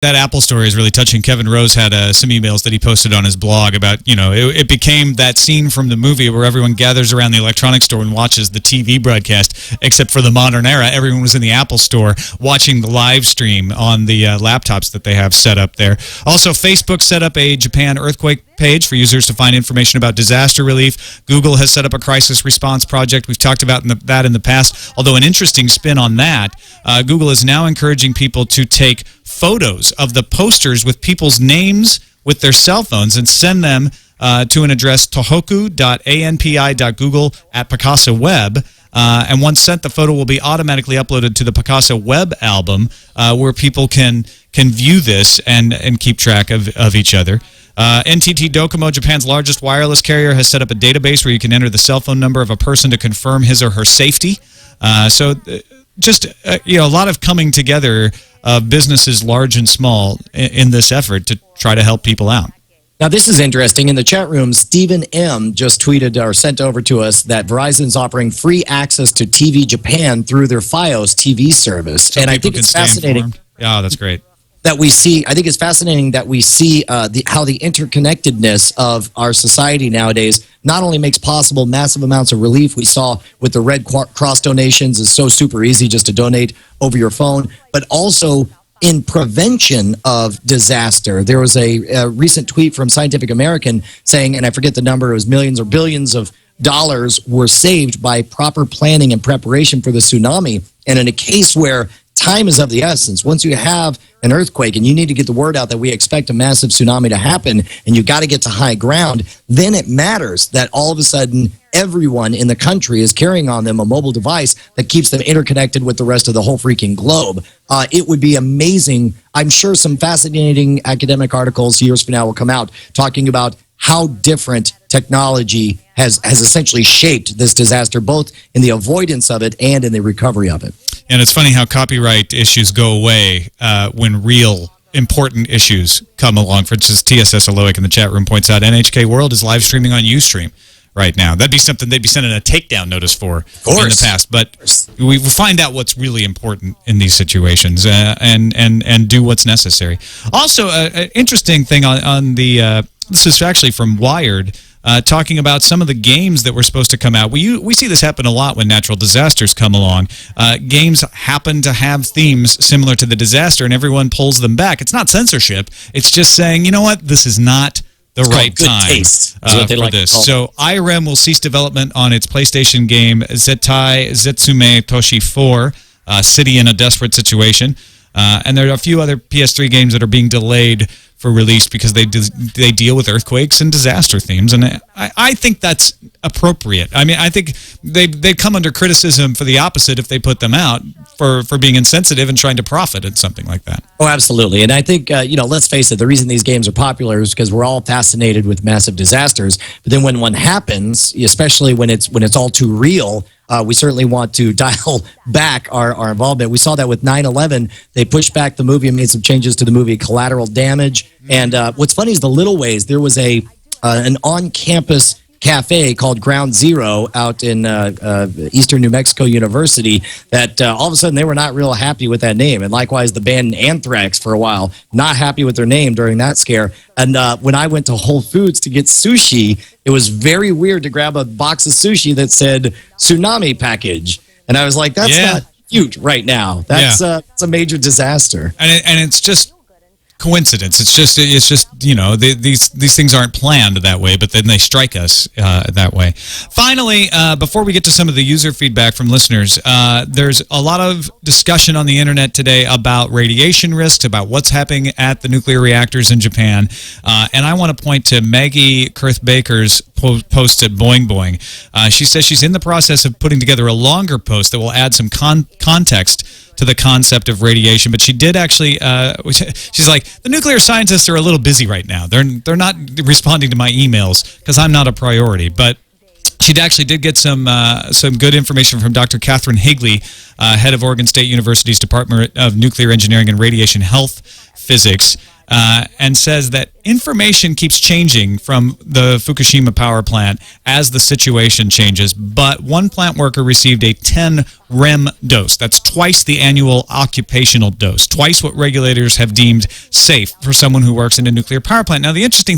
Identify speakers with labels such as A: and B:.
A: That Apple story is really touching. Kevin Rose had some emails that he posted on his blog about, it became that scene from the movie where everyone gathers around the electronics store and watches the TV broadcast, except for the modern era. Everyone was in the Apple store watching the live stream on the laptops that they have set up there. Also, Facebook set up a Japan earthquake page for users to find information about disaster relief. Google has set up a crisis response project. We've talked about that in the past, although an interesting spin on that. Google is now encouraging people to take photos of the posters with people's names with their cell phones and send them to an address tohoku.anpi.google@Picasa Web. And once sent, the photo will be automatically uploaded to the Picasa Web album where people can view this and keep track of each other. NTT Docomo, Japan's largest wireless carrier, has set up a database where you can enter the cell phone number of a person to confirm his or her safety. Just a lot of coming together of businesses large and small in this effort to try to help people out.
B: Now, this is interesting. In the chat room, Stephen M. just tweeted or sent over to us that Verizon's offering free access to TV Japan through their Fios TV service.
A: So
B: and I think it's fascinating.
A: Yeah, that's great.
B: I think it's fascinating that we see how the interconnectedness of our society nowadays not only makes possible massive amounts of relief. We saw with the Red Cross donations, is so super easy just to donate over your phone, but also in prevention of disaster. There was a recent tweet from Scientific American saying, and I forget the number, it was millions or billions of dollars were saved by proper planning and preparation for the tsunami. And in a case where time is of the essence, once you have an earthquake and you need to get the word out that we expect a massive tsunami to happen and you got to get to high ground, then it matters that all of a sudden everyone in the country is carrying on them a mobile device that keeps them interconnected with the rest of the whole freaking globe. It would be amazing. I'm sure some fascinating academic articles years from now will come out talking about how different technology has essentially shaped this disaster, both in the avoidance of it and in the recovery of it.
A: And it's funny how copyright issues go away when real important issues come along. For instance, TSS Aloic in the chat room points out NHK World is live streaming on Ustream right now. That'd be something they'd be sending a takedown notice for in the past. But we find out what's really important in these situations and do what's necessary. Also, an interesting thing on the this is actually from Wired, talking about some of the games that were supposed to come out. We see this happen a lot when natural disasters come along. Games happen to have themes similar to the disaster, and everyone pulls them back. It's not censorship. It's just saying, you know what, this is not the right time for this. So IREM will cease development on its PlayStation game Zettai Zetsume Toshi 4, City in a Desperate Situation. And there are a few other PS3 games that are being delayed for release because they deal with earthquakes and disaster themes, and I think that's appropriate. I mean, I think they'd come under criticism for the opposite if they put them out for being insensitive and trying to profit at something like that.
B: Oh, absolutely. And I think, let's face it, the reason these games are popular is because we're all fascinated with massive disasters. But then when one happens, especially when it's all too real, we certainly want to dial back our involvement. We saw that with 9/11. They pushed back the movie and made some changes to the movie Collateral Damage. And what's funny is the little ways. There was an on-campus cafe called Ground Zero out in Eastern New Mexico University that all of a sudden they were not real happy with that name. And likewise, the band Anthrax for a while, not happy with their name during that scare. And when I went to Whole Foods to get sushi, it was very weird to grab a box of sushi that said tsunami package. And I was like, that's not cute right now. That's it's a major disaster.
A: And it's just coincidence. It's just these things aren't planned that way, but then they strike us that way. Finally, before we get to some of the user feedback from listeners, there's a lot of discussion on the internet today about radiation risks, about what's happening at the nuclear reactors in Japan, and I want to point to Maggie Kurth-Baker's post at Boing Boing. She says she's in the process of putting together a longer post that will add some context to the concept of radiation, but she did actually, she's like, the nuclear scientists are a little busy right now. They're not responding to my emails because I'm not a priority, but she actually did get some good information from Dr. Catherine Higley, head of Oregon State University's Department of Nuclear Engineering and Radiation Health Physics. and says that information keeps changing from the Fukushima power plant as the situation changes, but one plant worker received a 10 REM dose. That's twice the annual occupational dose, twice what regulators have deemed safe for someone who works in a nuclear power plant. Now, the interesting